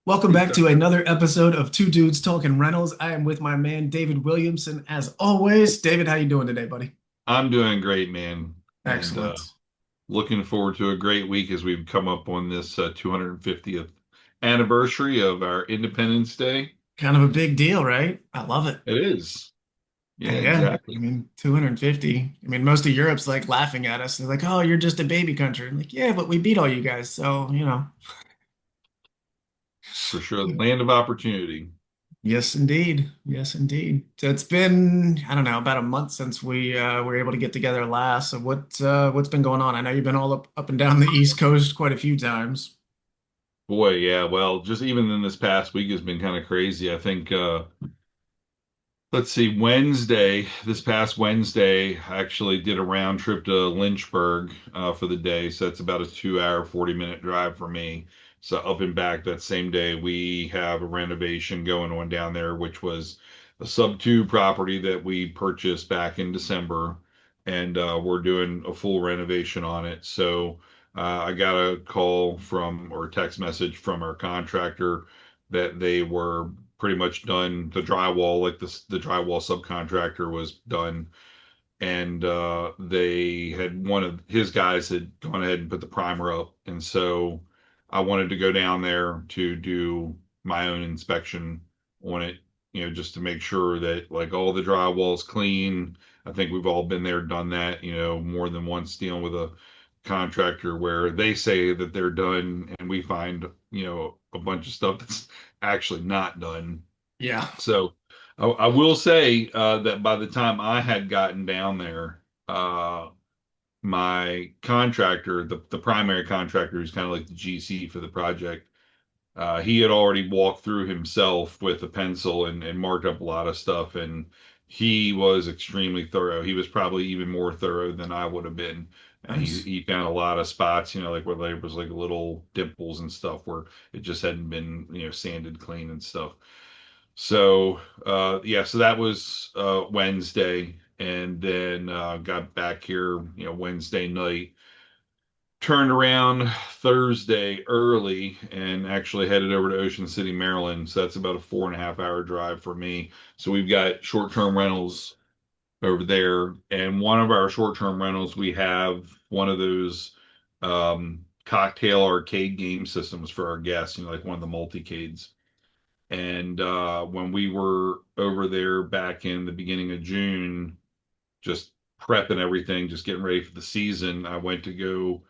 Welcome back to another episode of Two Dudes Talking Rentals. I am with my man David Williamson as always. David, how you doing today, buddy? I'm doing great, man, and Excellent. looking forward to a great week as we've come up on this 250th anniversary of our Independence Day. Kind of a big deal, right? I love it. It is. Yeah, Yeah, I exactly. mean, 250. I mean, most of Europe's like laughing at us. They're like, "Oh, you're just a baby country." I'm like, "Yeah, but we beat all you guys, so, you know." For sure. Land of opportunity. Yes, indeed. Yes, indeed. So it's been, I don't know, about a month since we were able to get together last. So what's been going on? I know you've been all up and down the East Coast quite a few times. Boy, yeah. Well, just even in this past week has been kind of crazy. I think let's see, this past Wednesday, I actually did a round trip to Lynchburg for the day. So that's about a 2 hour, 40-minute drive for me. So up and back that same day, we have a renovation going on down there, which was a sub-two property that we purchased back in December. And we're doing a full renovation on it. So I got a call from, or a text message from our contractor that they were pretty much done. The drywall, like the drywall subcontractor was done, and they had one of his guys had gone ahead and put the primer up, and so I wanted to go down there to do my own inspection on it, just to make sure that like all the drywall's clean. I think we've all been there, done that, more than once dealing with a contractor where they say that they're done and we find, a bunch of stuff that's actually not done. Yeah. So I will say that by the time I had gotten down there, my contractor, the primary contractor, who's kind of like the GC for the project, he had already walked through himself with a pencil and marked up a lot of stuff. And he was extremely thorough. He was probably even more thorough than I would have been. And he, Nice. he found a lot of spots, like where there was like little dimples and stuff where it just hadn't been, sanded clean and stuff. So yeah, so that was Wednesday, and then got back here, Wednesday night. Turned around Thursday early and actually headed over to Ocean City, Maryland. So that's about a 4.5 hour drive for me. So we've got short-term rentals over there, and one of our short-term rentals, we have one of those cocktail arcade game systems for our guests, like one of the multicades. And when we were over there back in the beginning of June, just prepping everything, just getting ready for the season, I went to go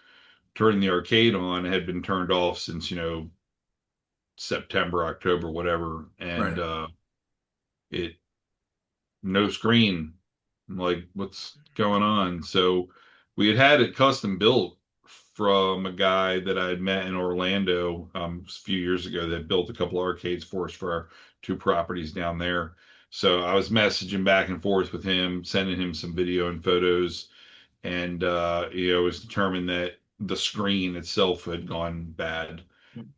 turn the arcade on. It had been turned off since, September, October, whatever. And Right. it, no screen. I'm like, what's going on? So we had it custom built from a guy that I had met in Orlando a few years ago that built a couple of arcades for us for our two properties down there. So I was messaging back and forth with him, sending him some video and photos, and it was determined that the screen itself had gone bad,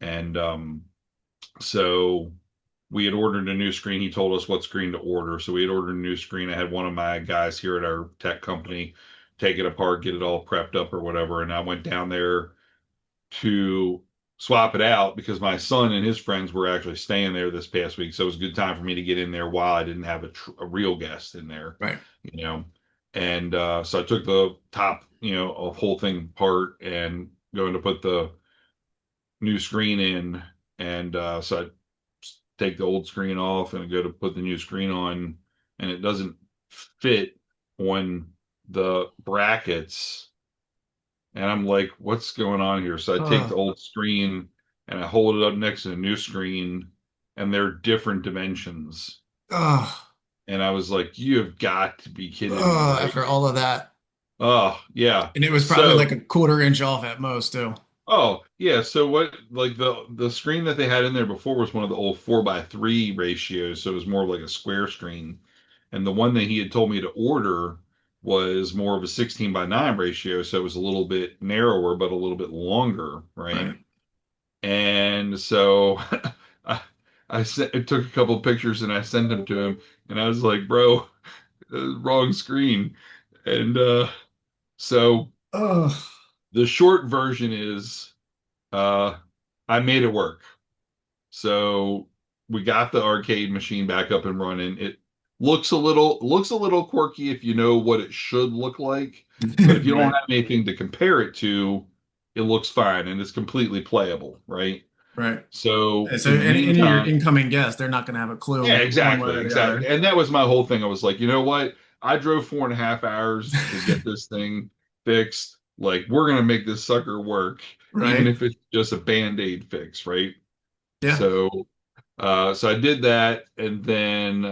and so we had ordered a new screen. He told us what screen to order. So we had ordered a new screen. I had one of my guys here at our tech company take it apart, get it all prepped up or whatever. And I went down there to swap it out because my son and his friends were actually staying there this past week. So it was a good time for me to get in there while I didn't have a real guest in there, Right. you know. And so I took the top, a whole thing apart and going to put the new screen in. And so I take the old screen off and I go to put the new screen on, and it doesn't fit on the brackets. And I'm like, what's going on here? So I take the Oh, old screen and I hold it up next to the new screen, and they're different dimensions. oh, And I was like, you have got to be kidding me, oh, right? after all of that. Oh, yeah. And it was probably So like a quarter inch off at most, too. Oh, yeah. So what like the screen that they had in there before was one of the old 4:3 ratios, so it was more like a square screen. And the one that he had told me to order was more of a 16:9 ratio, so it was a little bit narrower but a little bit longer, right? Right. And so I, I took a couple of pictures and I sent them to him, and I was like, "Bro, wrong screen." And so Oh, the short version is uh I made it work. So we got the arcade machine back up and running. It looks a little quirky if you know what it should look like, but if you don't Right, have anything to compare it to, it looks fine and it's completely playable, right? right. So So in the any of your meantime, incoming guests, they're not going to have a yeah, clue one way exactly, or the exactly. other. And that was my whole thing. I was like, you know what? I drove 4.5 hours to get this thing fixed. Like, we're gonna make this sucker work, even Right? if it's just a band-aid fix, right? Yeah. So I did that, and then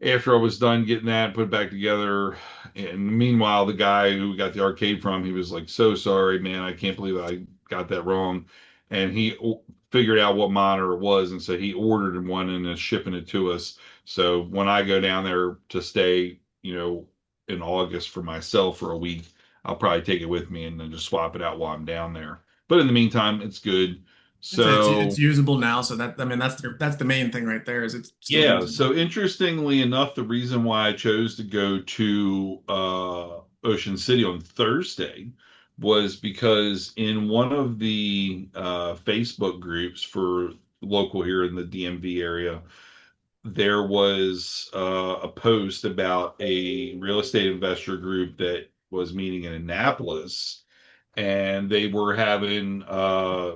after I was done getting that put back together, and meanwhile, the guy who we got the arcade from, he was like, "So sorry, man. I can't believe I got that wrong." And he figured out what monitor it was, and so he ordered one and is shipping it to us. So when I go down there to stay, in August for myself for a week, I'll probably take it with me and then just swap it out while I'm down there. But in the meantime, it's good. It's So usable now, so that I mean that's the main thing right there is it's still yeah, usable. so interestingly enough, the reason why I chose to go to Ocean City on Thursday was because in one of the Facebook groups for local here in the DMV area, there was a post about a real estate investor group that was meeting in Annapolis, and they were having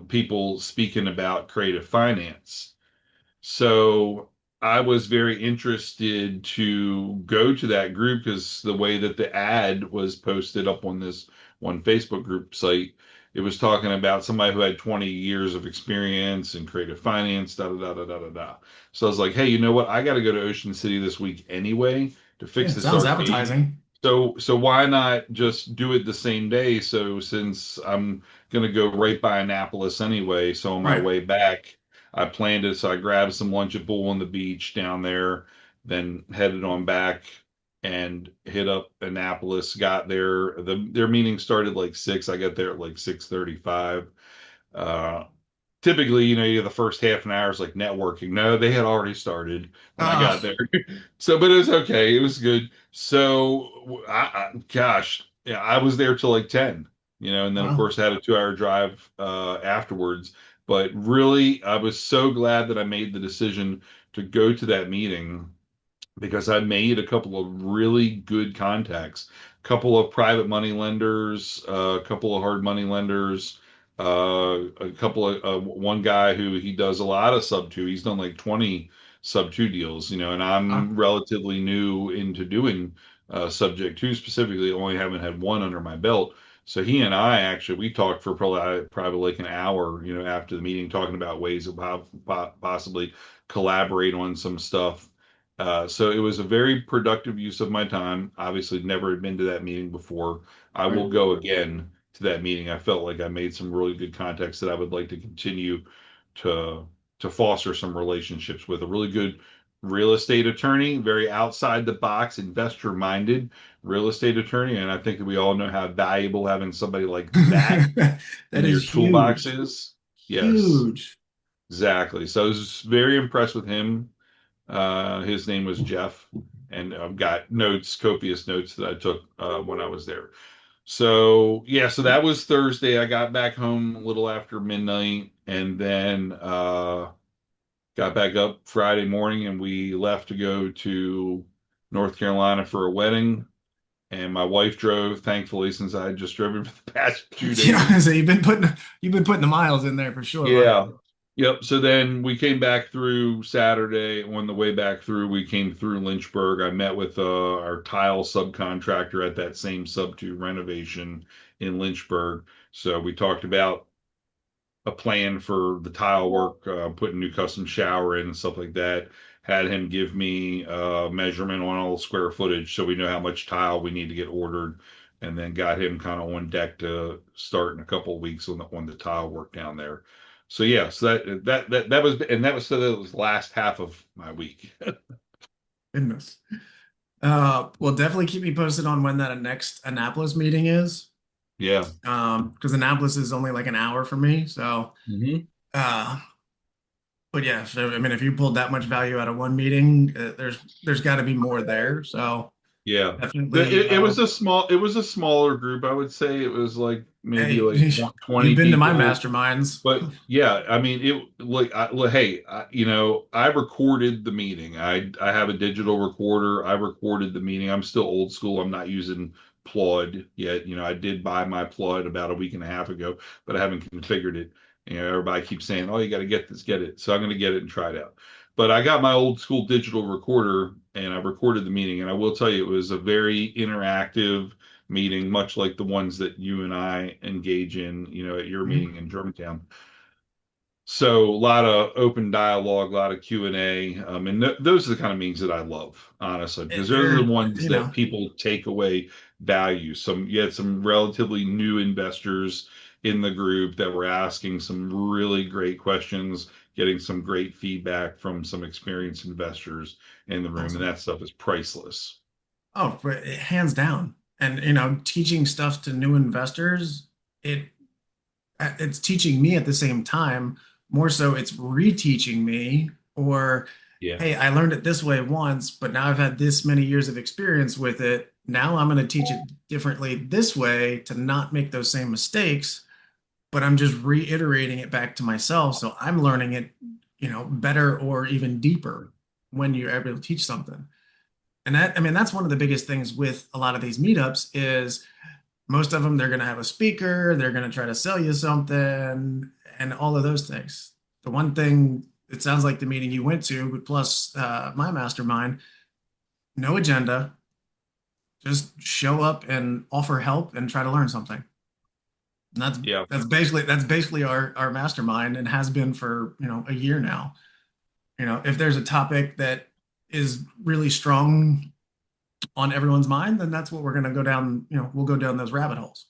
people speaking about creative finance. So I was very interested to go to that group because the way that the ad was posted up on this one Facebook group site, it was talking about somebody who had 20 years of experience in creative finance, da da da da da da da. So I was like, hey, you know what? I got to go to Ocean City this week anyway to Yeah, fix it this sounds arcade. appetizing. So why not just do it the same day? So since I'm gonna go right by Annapolis anyway, so on my Right. way back, I planned it. So I grabbed some lunch at Bull on the beach down there, then headed on back and hit up Annapolis. Got there. Their meeting started like 6. I got there at like 6:35. Uh, Typically, the first half an hour is like networking. No, they had already started when I got Ah, there. So, but it was okay. It was good. So, gosh, yeah, I was there till like 10, and then of wow. course I had a 2-hour drive afterwards. But really, I was so glad that I made the decision to go to that meeting because I made a couple of really good contacts, a couple of private money lenders, a couple of hard money lenders, a couple of one guy who he does a lot of sub two. He's done like 20 sub two deals, and Ah, I'm relatively new into doing subject two specifically, only haven't had one under my belt. So he and I actually we talked for probably like an hour, after the meeting, talking about ways of how possibly collaborate on some stuff. So it was a very productive use of my time. Obviously, never had been to that meeting before. I right. will go again to that meeting. I felt like I made some really good contacts that I would like to continue to foster some relationships with. A really good real estate attorney, very outside the box, investor minded real estate attorney, and I think that we all know how valuable having somebody like that That in your is toolbox huge. is. Yes, Huge. exactly. So I was very impressed with him. His name was Jeff, and I've got notes, copious notes that I took when I was there. So yeah, so that was Thursday. I got back home a little after midnight, and then got back up Friday morning, and we left to go to North Carolina for a wedding. And my wife drove, thankfully, since I had just driven for the past 2 days. Yeah, so you've been putting the miles in there for sure, bud. Yeah. Yep. So then we came back through Saturday. On the way back through, we came through Lynchburg. I met with our tile subcontractor at that same sub to renovation in Lynchburg. So we talked about a plan for the tile work, putting a new custom shower in and stuff like that. Had him give me a measurement on all the square footage so we know how much tile we need to get ordered, and then got him kind of on deck to start in a couple of weeks on the tile work down there. So yeah, so that was so that was the last half of my week. Goodness. Well, definitely keep me posted on when that next Annapolis meeting is. Yeah. Because Annapolis is only like an hour for me. So, Hmm. uh, but yeah, so I mean, if you pulled that much value out of one meeting, there's got to be more there. So, Yeah. Definitely. It was a smaller group. I would say it was like maybe Hey, like you've 20 been to my people. masterminds. But yeah, I mean, hey, I recorded the meeting. I have a digital recorder. I recorded the meeting. I'm still old school. I'm not using Plod yet. I did buy my Plod about a week and a half ago, but I haven't configured it. Everybody keeps saying, "Oh, you got to get this, get it." So I'm going to get it and try it out. But I got my old school digital recorder and I recorded the meeting. And I will tell you, it was a very interactive meeting, much like the ones that you and I engage in, at your meeting in Germantown. So a lot of open dialogue, a lot of Q&A, and those are the kind of meetings that I love, honestly, because those are the They're, ones you that know, people take away value. You had some relatively new investors in the group that were asking some really great questions, getting some great feedback from some experienced investors in the room, and awesome. that stuff is priceless. Oh, hands down. And teaching stuff to new investors, it it's teaching me at the same time. More so, it's reteaching me. Or, Yeah, hey, I learned it this way once, but now I've had this many years of experience with it. Now I'm going to teach it differently this way to not make those same mistakes. But I'm just reiterating it back to myself. So I'm learning it, better or even deeper when you're able to teach something. And that, I mean, that's one of the biggest things with a lot of these meetups is most of them, they're going to have a speaker, they're going to try to sell you something, and all of those things. The one thing, it sounds like the meeting you went to, plus my mastermind, no agenda, just show up and offer help and try to learn something. And yeah, that's basically our mastermind and has been for, a year now. If there's a topic that is really strong on everyone's mind, then that's what we're going to go down. We'll go down those rabbit holes.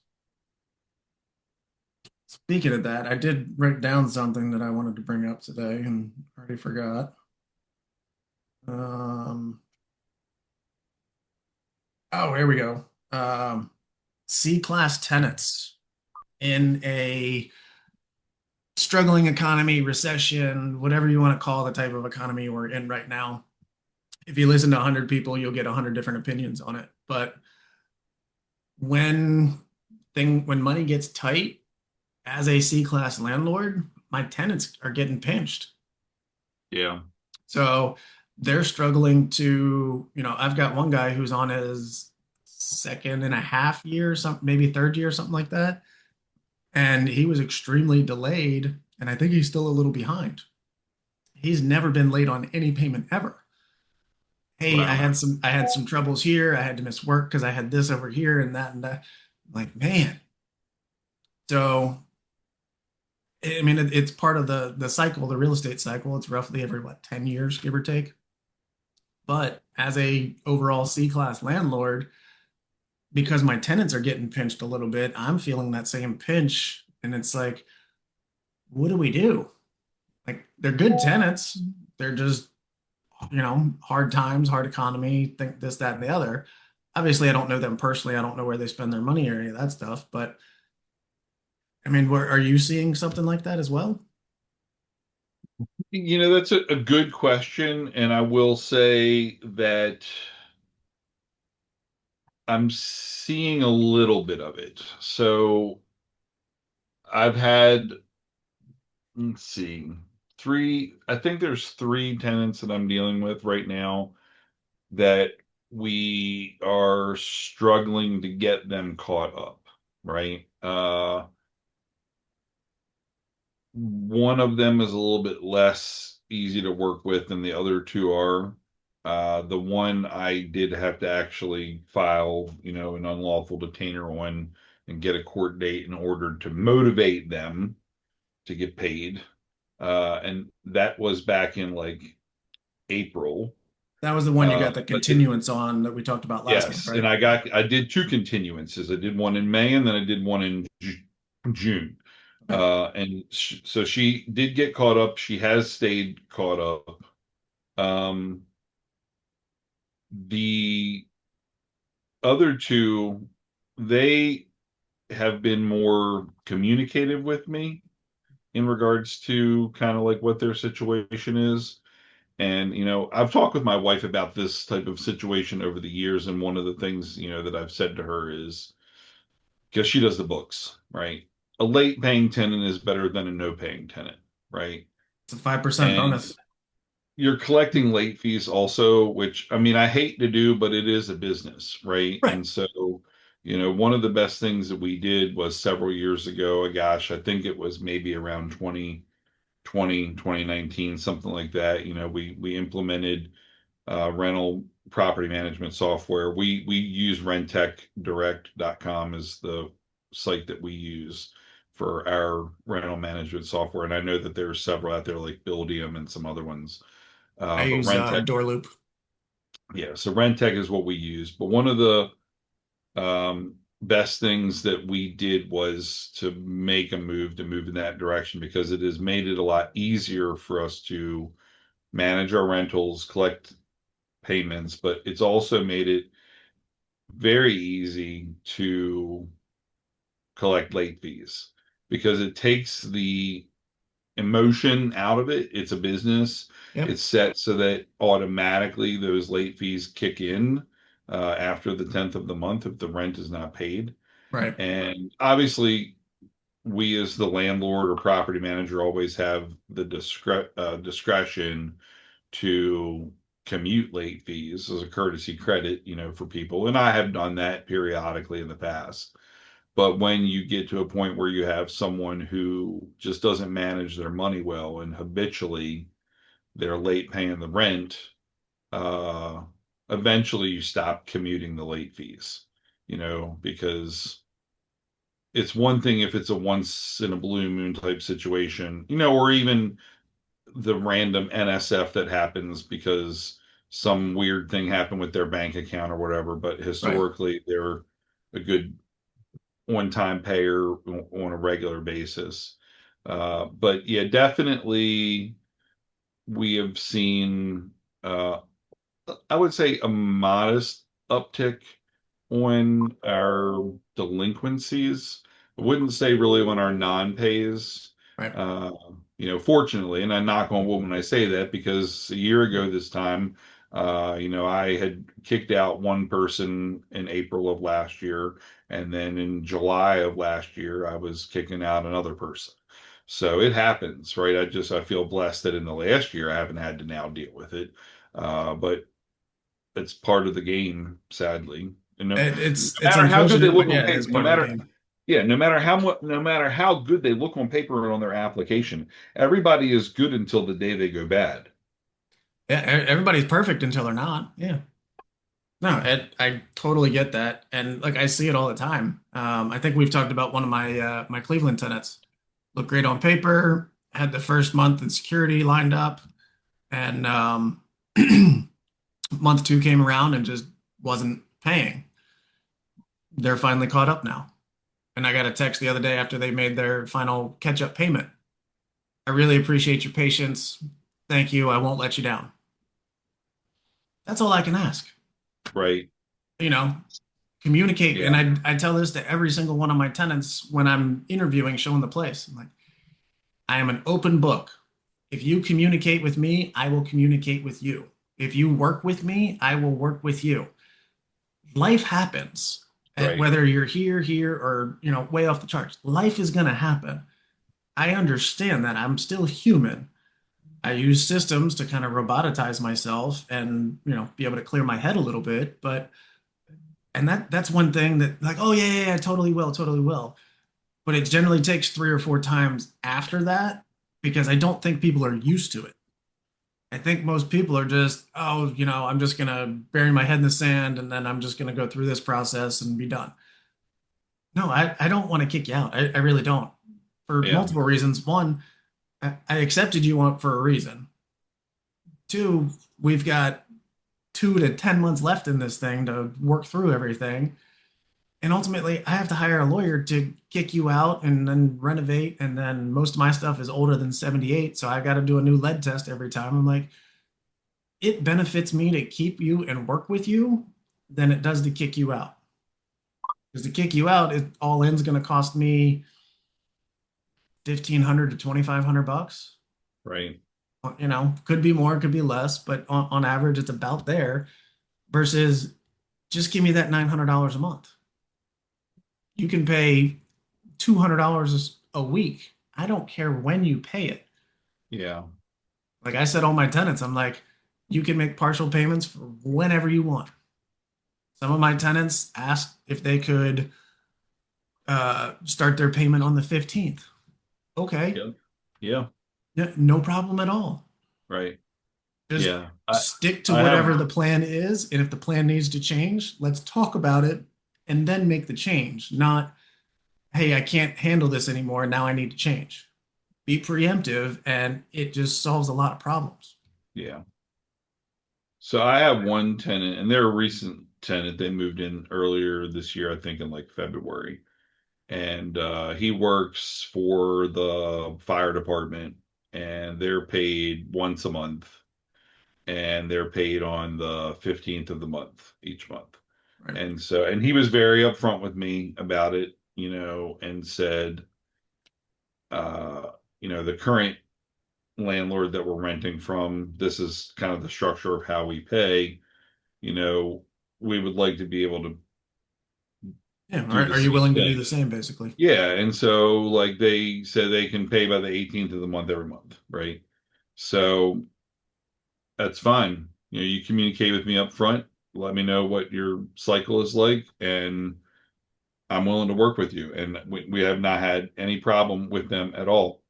Speaking of that, I did write down something that I wanted to bring up today and already forgot. Um, oh, here we go. C-class tenants in a struggling economy, recession, whatever you want to call the type of economy we're in right now. If you listen to 100 people, you'll get 100 different opinions on it. But when when money gets tight, as a C-class landlord, my tenants are getting pinched. yeah, So they're struggling to, I've got one guy who's on his second and a half year, something, maybe third year, something like that. And he was extremely delayed. And I think he's still a little behind. He's never been late on any payment ever. Hey, I wow, had some I had some troubles here. I had to miss work because I had this over here and that and that. I'm like, man. So I mean, it's part of the cycle, the real estate cycle. It's roughly every 10 years, give or take. But as a overall C-class landlord, because my tenants are getting pinched a little bit, I'm feeling that same pinch. And it's like, what do we do? Like, they're good tenants. They're just, hard times, hard economy, think this, that, and the other. Obviously, I don't know them personally. I don't know where they spend their money or any of that stuff. But I mean, are you seeing something like that as well? that's a good question, and I will say that I'm seeing a little bit of it. So I've had, let's see, I think there's three tenants that I'm dealing with right now that we are struggling to get them caught up, right? One of them is a little bit less easy to work with than the other two are. The one I did have to actually file, an unlawful detainer on and get a court date in order to motivate them to get paid. And that was back in like April. That was the one you got the But continuance on that we talked about last month, yes, and right? I did two continuances. I did one in May and then I did one in June. Okay. And so she did get caught up. She has stayed caught up. Um, the other two, they have been more communicative with me in regards to kind of like what their situation is. And, I've talked with my wife about this type of situation over the years. And one of the things, that I've said to her is because she does the books, right? A late paying tenant is better than a no paying tenant, right? It's a 5% And bonus. you're collecting late fees also, which I mean, I hate to do, but it is a business, right? Right. And so, one of the best things that we did was several years ago, gosh, I think it was maybe around 2020, 2019, something like that. We implemented rental property management software. We use rentecdirect.com as the site that we use for our rental management software. And I know that there are several out there like Buildium and some other ones. I But use Rentec, door loop. yeah, so Rentec is what we use. But one of the best things that we did was to make a move to move in that direction because it has made it a lot easier for us to manage our rentals, collect payments, but it's also made it very easy to collect late fees because it takes the emotion out of it. It's a business. Yep. It's set so that automatically those late fees kick in after the 10th of the month if the rent is not paid. Right. And obviously, we as the landlord or property manager always have the discretion to commute late fees as a courtesy credit, for people. And I have done that periodically in the past. But when you get to a point where you have someone who just doesn't manage their money well and habitually they're late paying the rent, uh, eventually you stop commuting the late fees, because it's one thing if it's a once in a blue moon type situation, or even the random NSF that happens because some weird thing happened with their bank account or whatever. But Right. historically, they're a good one-time payer on a regular basis. But yeah, definitely we have seen, I would say, a modest uptick on our delinquencies. I wouldn't say really on our non-pays. Right. Uh, Fortunately, and I knock on wood when I say that because a year ago this time, I had kicked out one person in April of last year, and then in July of last year, I was kicking out another person. So it happens, right? I feel blessed that in the last year I haven't had to now deal with it. But it's part of the game, sadly. And no It's matter how good they unfortunate, but look on yeah, it paper, is part of the game. no matter how much, no matter how good they look on paper and on their application, everybody is good until the day they go bad. Yeah, everybody's perfect until they're not. Yeah. No, I totally get that, and like I see it all the time. I think we've talked about one of my Cleveland tenants. Looked great on paper, had the first month in security lined up, and month two came around and just wasn't paying. They're finally caught up now, and I got a text the other day after they made their final catch-up payment. I really appreciate your patience. Thank you. I won't let you down. That's all I can ask. Right? You know, communicate. And Yeah. I tell this to every single one of my tenants when I'm interviewing, showing the place. I'm like, I am an open book. If you communicate with me, I will communicate with you. If you work with me, I will work with you. Life happens. Right. Whether you're here, or way off the charts, life is going to happen. I understand that I'm still human. I use systems to kind of robotize myself and be able to clear my head a little bit. But and that's one thing that like, oh yeah, totally will, totally will. But it generally takes three or four times after that because I don't think people are used to it. I think most people are just, oh, I'm just gonna bury my head in the sand and then I'm just gonna go through this process and be done. No, I don't want to kick you out. I really don't. For Yeah. multiple reasons. One, I accepted you on for a reason. Two, we've got 2 to 10 months left in this thing to work through everything. And ultimately, I have to hire a lawyer to kick you out and then renovate. And then most of my stuff is older than 78. So I got to do a new lead test every time. I'm like, it benefits me to keep you and work with you than it does to kick you out. Because to kick you out, it all in's going to cost me 1,500 to 2,500 bucks. Right. Could be more, could be less, but on average, it's about there versus just give me that $900 a month. You can pay $200 a week. I don't care when you pay it. Yeah. Like I said, all my tenants, I'm like, you can make partial payments for whenever you want. Some of my tenants asked if they could start their payment on the 15th. Okay, Yeah. Yeah. no problem at all. Right. Just Yeah. stick to I have whatever the plan is. And if the plan needs to change, let's talk about it and then make the change. Not, hey, I can't handle this anymore. Now I need to change. Be preemptive, and it just solves a lot of problems. yeah. So I have one tenant, and they're a recent tenant. They moved in earlier this year, I think in like February. And he works for the fire department, and they're paid once a month, and they're paid on the 15th of the month each month. Right. And he was very upfront with me about it, and said, uh, the current landlord that we're renting from, this is kind of the structure of how we pay. You know, we would like to be able to Yeah. do the Are you same willing to do thing. the same, basically? Yeah, and so like they said they can pay by the 18th of the month every month, right? So that's fine. You communicate with me up front, let me know what your cycle is like, and I'm willing to work with you. And we have not had any problem with them at all.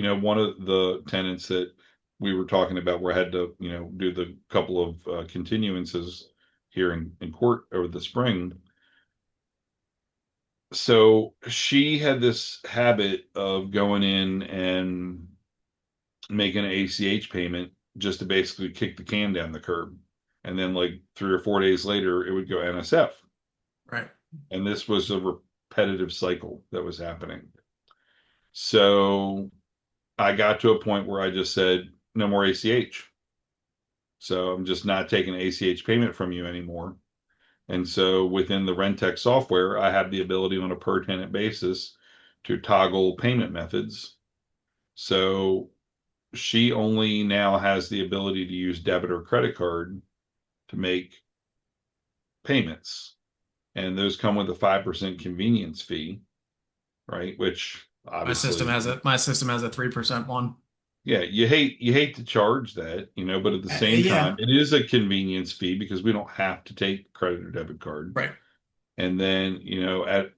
One of the tenants that we were talking about where I had to, do the couple of continuances here in court over the spring. So she had this habit of going in and making an ACH payment just to basically kick the can down the curb. And then like 3 or 4 days later, it would go NSF. Right. And this was a repetitive cycle that was happening. So I got to a point where I just said, no more ACH. So I'm just not taking an ACH payment from you anymore. And so within the Rentec software, I have the ability on a per tenant basis to toggle payment methods. So she only now has the ability to use debit or credit card to make payments. And those come with a 5% convenience fee, right? Which obviously, My system has a 3% one. yeah, you hate to charge that, but at the same time, Yeah. it is a convenience fee because we don't have to take credit or debit card. Right. And then, at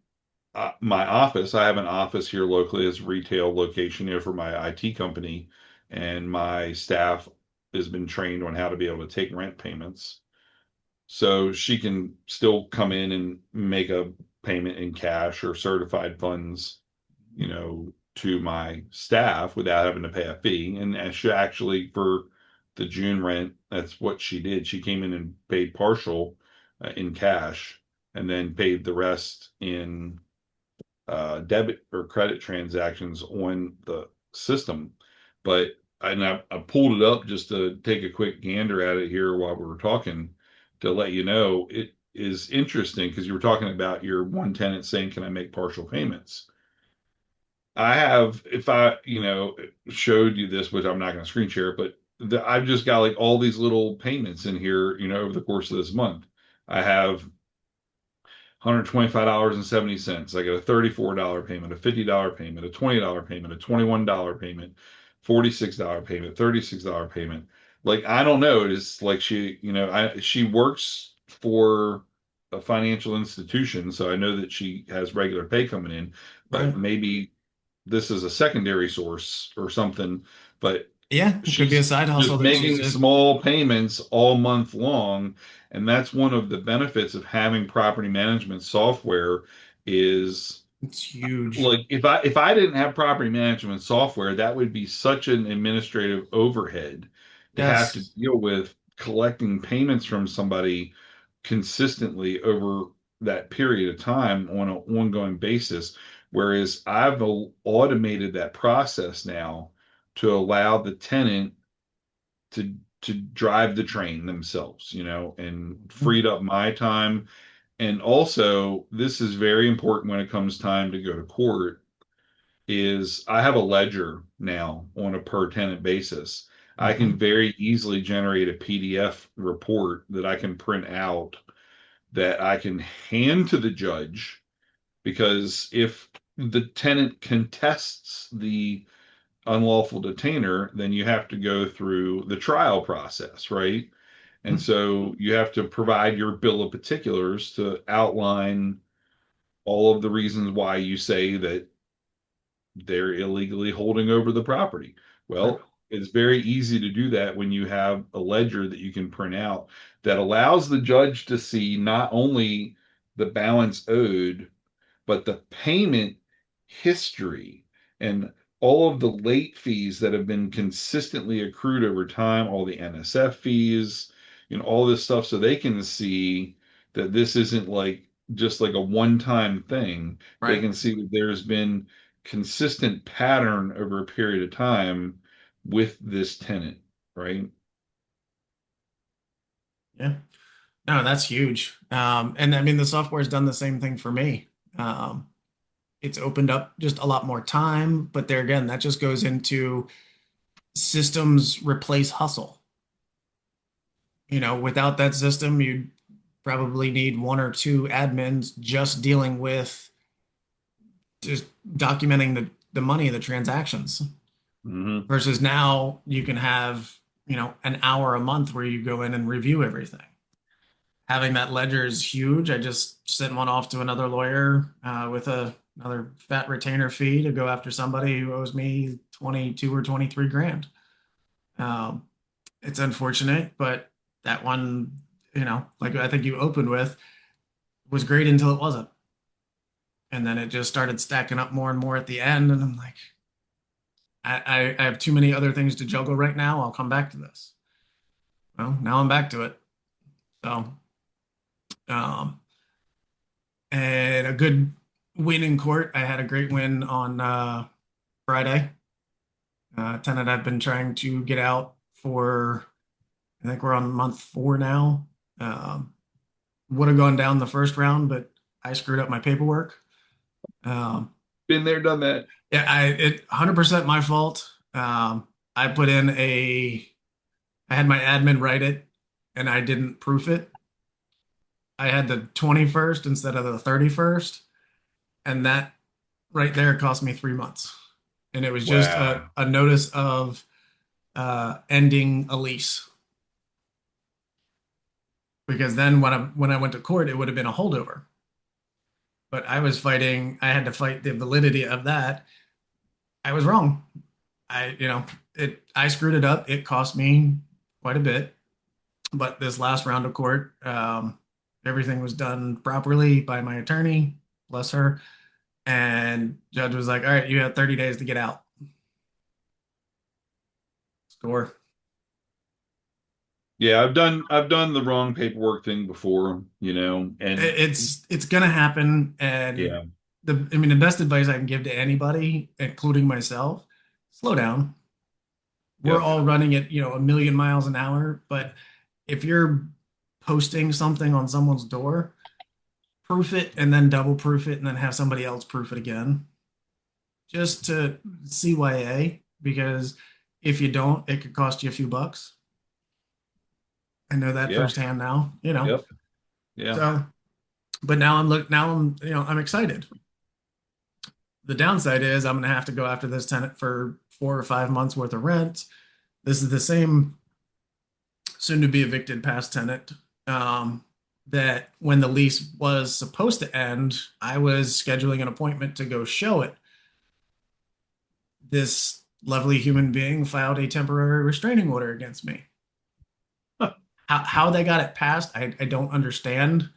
my office, I have an office here locally as a retail location here for my IT company, and my staff has been trained on how to be able to take rent payments. So she can still come in and make a payment in cash or certified funds, to my staff without having to pay a fee. And she actually, for the June rent, that's what she did. She came in and paid partial in cash and then paid the rest in debit or credit transactions on the system. But I pulled it up just to take a quick gander at it here while we were talking to let you know it is interesting because you were talking about your one tenant saying, "Can I make partial payments?" I have, if I, showed you this, which I'm not going to screen share, but I've just got like all these little payments in here, over the course of this month. I have $125.70. I get a $34 payment, a $50 payment, a $20 payment, a $21 payment, $46 payment, $36 payment. Like I don't know. It's like she works for a financial institution, so I know that she has regular pay coming in, Right. but maybe this is a secondary source or something. But Yeah. It could be a she's side hustle just that she's making in. small payments all month long, and that's one of the benefits of having property management software is It's huge. like if I didn't have property management software, that would be such an administrative overhead to have to Yes. deal with collecting payments from somebody consistently over that period of time on an ongoing basis. Whereas I've automated that process now to allow the tenant to drive the train themselves, and freed up my time. And also, this is very important when it comes time to go to court, is I have a ledger now on a per tenant basis. I can Mhm. very easily generate a PDF report that I can print out that I can hand to the judge, because if the tenant contests the unlawful detainer, then you have to go through the trial process, right? And so you have to provide your bill of particulars to outline all of the reasons why you say that they're illegally holding over the property. Right. Well, it's very easy to do that when you have a ledger that you can print out that allows the judge to see not only the balance owed, but the payment history and all of the late fees that have been consistently accrued over time, all the NSF fees, all this stuff, so they can see that this isn't like just like a one-time thing. They Right. can see that there's been consistent pattern over a period of time with this tenant, right? Yeah. No, that's huge. And I mean, the software's done the same thing for me. Um, it's opened up just a lot more time, but there again, that just goes into systems replace hustle. Without that system, you'd probably need one or two admins just dealing with just documenting the money, the transactions. Hmm. Versus now you can have, an hour a month where you go in and review everything. Having that ledger is huge. I just sent one off to another lawyer with another fat retainer fee to go after somebody who owes me 22 or 23 grand. Um, it's unfortunate, but that one, like I think you opened with, was great until it wasn't. And then it just started stacking up more and more at the end. And I'm like, I have too many other things to juggle right now. I'll come back to this. Well, now I'm back to it. So, um, and a good win in court. I had a great win on Friday. Tenant I've been trying to get out for, I think we're on month 4 now. Um, would have gone down the first round, but I screwed up my paperwork. Um, Been there, done that. yeah, it 100% my fault. I put in I had my admin write it and I didn't proof it. I had the 21st instead of the 31st, and that right there cost me 3 months. And it was just a, Wow. a notice of ending a lease. Because then when I went to court, it would have been a holdover. But I had to fight the validity of that. I was wrong. I screwed it up. It cost me quite a bit. But this last round of court, everything was done properly by my attorney, bless her. And judge was like, all right, you have 30 days to get out. Score. Yeah, I've done the wrong paperwork thing before, and It's gonna happen. And yeah, the best advice I can give to anybody, including myself, slow down. We're yep, all running at, a million miles an hour, but if you're posting something on someone's door, proof it and then double proof it and then have somebody else proof it again, just to CYA, because if you don't, it could cost you a few bucks. I know that yeah, firsthand now. yep, yeah. So, but now I'm excited. The downside is I'm going to have to go after this tenant for 4 or 5 months worth of rent. This is the same soon to be evicted past tenant that when the lease was supposed to end, I was scheduling an appointment to go show it. This lovely human being filed a temporary restraining order against me. How they got it passed, I don't understand.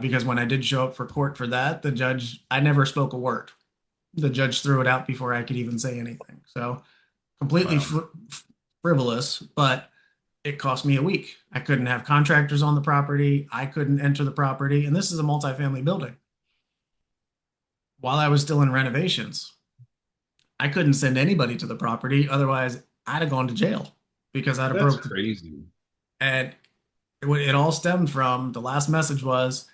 Because when I did show up for court for that, I never spoke a word. The judge threw it out before I could even say anything. So completely Wow. frivolous, but it cost me a week. I couldn't have contractors on the property. I couldn't enter the property. And this is a multifamily building. While I was still in renovations, I couldn't send anybody to the property. Otherwise, I'd have gone to jail because I'd have That's broke the, crazy. and it all stemmed from the last message was,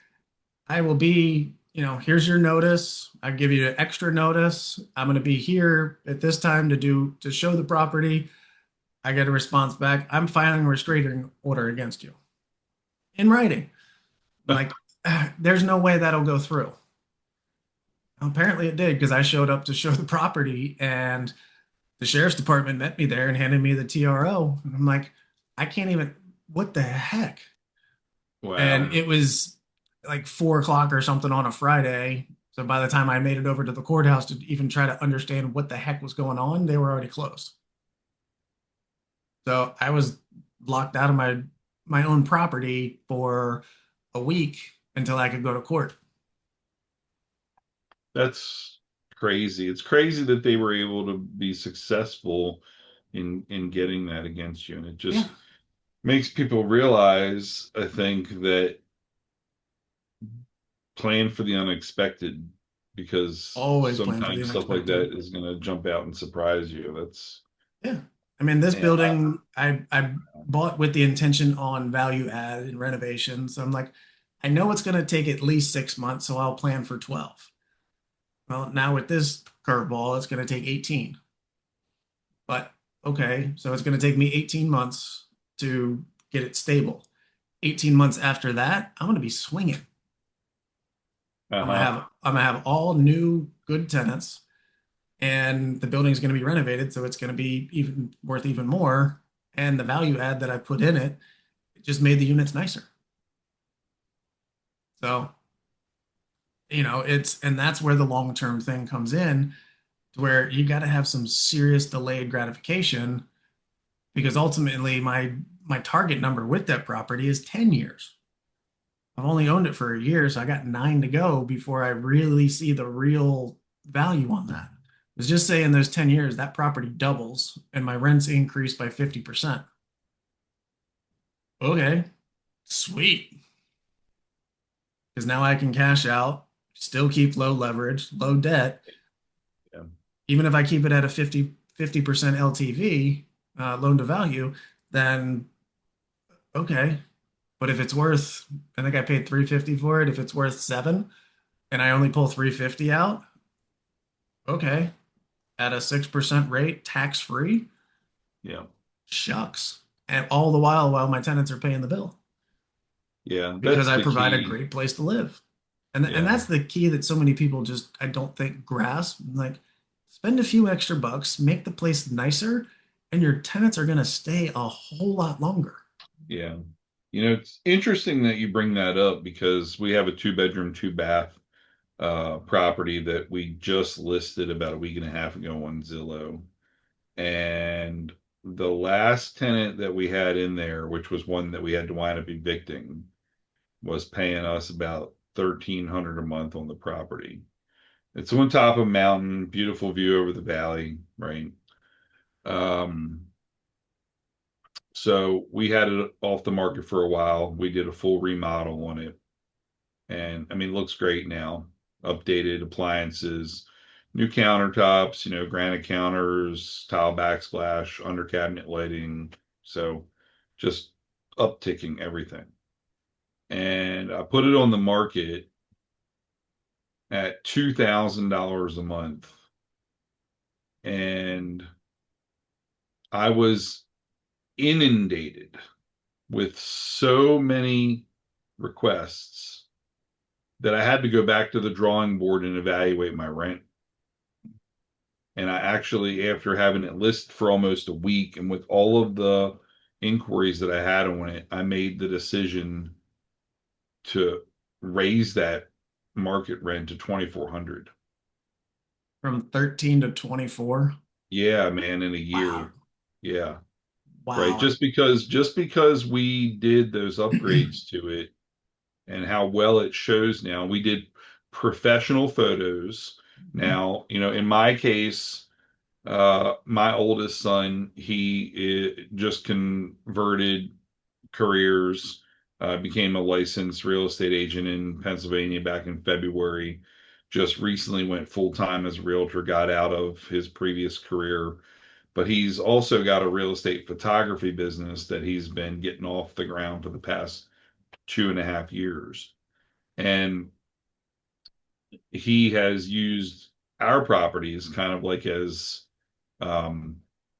I will be, here's your notice. I give you an extra notice. I'm going to be here at this time to show the property. I get a response back. I'm filing a restraining order against you in writing. I'm like, there's no way that'll go through. Apparently it did because I showed up to show the property and the sheriff's department met me there and handed me the TRO. And I'm like, I can't even, what the heck? And Wow. it was like 4 o'clock or something on a Friday. So by the time I made it over to the courthouse to even try to understand what the heck was going on, they were already closed. So I was locked out of my own property for a week until I could go to court. That's crazy. It's crazy that they were able to be successful in getting that against you. And it Yeah, just makes people realize, I think, that plan for the unexpected because always plan for the sometimes stuff like unexpected. that is going to jump out and surprise you. Yeah. I mean, this And building I bought with the intention on value add and renovation. So I'm like, I know it's going to take at least 6 months, so I'll plan for 12. Well, now with this curveball, it's going to take 18. But okay, so it's going to take me 18 months to get it stable. 18 months after that, I'm going to be swinging. uh-huh. I'm gonna have all new good tenants, and the building's going to be renovated, so it's going to be even worth even more. And the value add that I put in it, it just made the units nicer. So, and that's where the long-term thing comes in, where you got to have some serious delayed gratification because ultimately my target number with that property is 10 years. I've only owned it for a year, so I got 9 to go before I really see the real value on that. Let's just say in those 10 years, that property doubles and my rents increase by 50%. Okay, sweet. Because now I can cash out, still keep low leverage, low debt. Yeah. Even if I keep it at a 50% LTV, loan to value, then okay. But if it's worth, I think I paid 350 for it. If it's worth seven and I only pull 350 out, okay, at a 6% rate, tax free, Yeah. shucks. And all the while my tenants are paying the bill Yeah. because That's I the provide a key. great place to live. And Yeah. that's the key that so many people just, I don't think, grasp. Like, spend a few extra bucks, make the place nicer, and your tenants are going to stay a whole lot longer. Yeah. It's interesting that you bring that up because we have a two-bedroom, two-bath property that we just listed about a week and a half ago on Zillow. And the last tenant that we had in there, which was one that we had to wind up evicting, was paying us about 1,300 a month on the property. It's on top of a mountain, beautiful view over the valley, right? Um, so we had it off the market for a while. We did a full remodel on it. And I mean, it looks great now. Updated appliances, new countertops, granite counters, tile backsplash, under cabinet lighting. So just upticking everything. And I put it on the market at $2,000 a month. And I was inundated with so many requests that I had to go back to the drawing board and evaluate my rent. And I actually, after having it listed for almost a week and with all of the inquiries that I had on it, I made the decision to raise that market rent to 2,400. From 13 to 24. Yeah, man, in a Wow. year. Yeah. Right. Wow. Just because we did those upgrades to it and how well it shows now, we did professional photos. Now, in my case, my oldest son, he just converted careers, became a licensed real estate agent in Pennsylvania back in February. Just recently went full time as a realtor, got out of his previous career, but he's also got a real estate photography business that he's been getting off the ground for the past 2.5 years. And he has used our properties kind of like as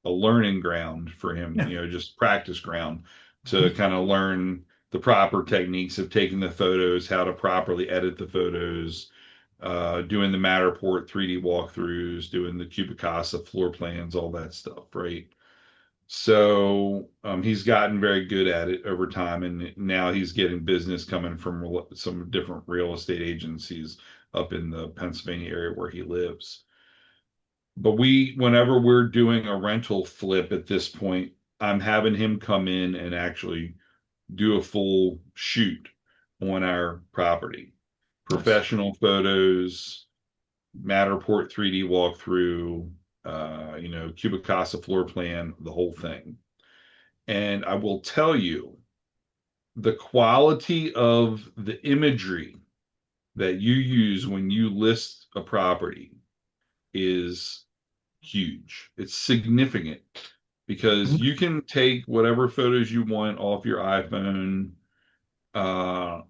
a learning ground for him, Yeah. just practice ground to Mhm. kind of learn the proper techniques of taking the photos, how to properly edit the photos, doing the Matterport 3D walkthroughs, doing the Cubicasa floor plans, all that stuff, right? So he's gotten very good at it over time, and now he's getting business coming from some different real estate agencies up in the Pennsylvania area where he lives. But whenever we're doing a rental flip at this point, I'm having him come in and actually do a full shoot on our property. Nice. Professional photos, Matterport 3D walkthrough, Cubicasa floor plan, the whole thing. And I will tell you, the quality of the imagery that you use when you list a property is huge. It's significant because Mhm. you can take whatever photos you want off your iPhone. Uh,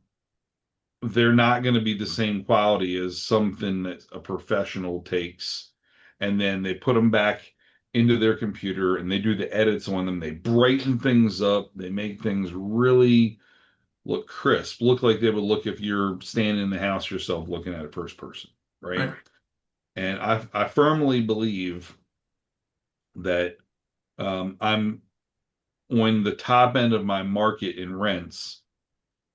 they're not going to be the same quality as something that a professional takes, and then they put them back into their computer and they do the edits on them. They brighten things up. They make things really look crisp, look like they would look if you're standing in the house yourself looking at it first person, right? Right. And I firmly believe that I'm on the top end of my market in rents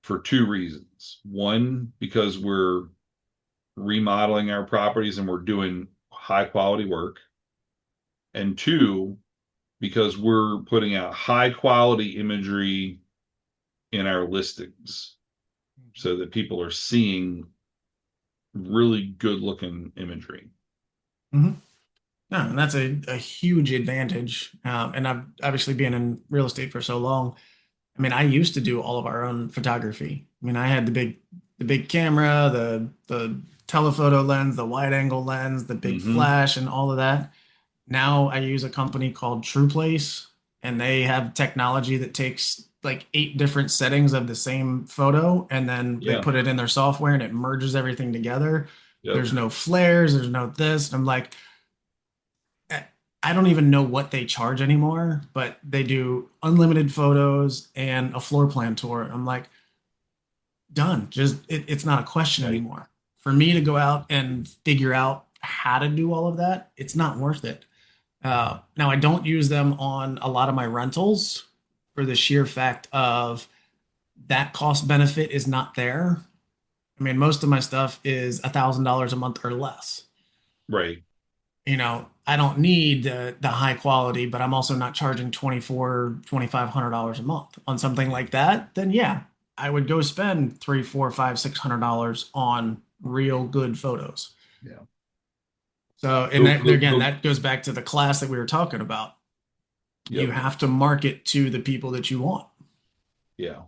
for two reasons. One, because we're remodeling our properties and we're doing high quality work. And two, because we're putting out high quality imagery in our listings so that people are seeing really good looking imagery. Hmm. No, and that's a huge advantage. And I've obviously been in real estate for so long. I mean, I used to do all of our own photography. I mean, I had the big camera, the telephoto lens, the wide angle lens, the big Hmm. flash, and all of that. Now I use a company called TruePlace, and they have technology that takes like 8 different settings of the same photo, and then they Yeah. put it in their software and it merges everything together. Yep. There's no flares, there's no this. And I'm like, I don't even know what they charge anymore, but they do unlimited photos and a floor plan tour. I'm like, done. Just it's not a question Right. anymore. For me to go out and figure out how to do all of that, it's not worth it. Now, I don't use them on a lot of my rentals for the sheer fact of that cost benefit is not there. I mean, most of my stuff is $1,000 a month or less. Right. I don't need the high quality, but I'm also not charging 24, $2,500 a month on something like that. Then yeah, I would go spend three, four, five, $600 on real good photos. Yeah. So, and The, that the, again, the, that goes back to the class that we were talking about. You yep. have to market to the people that you want. Yeah.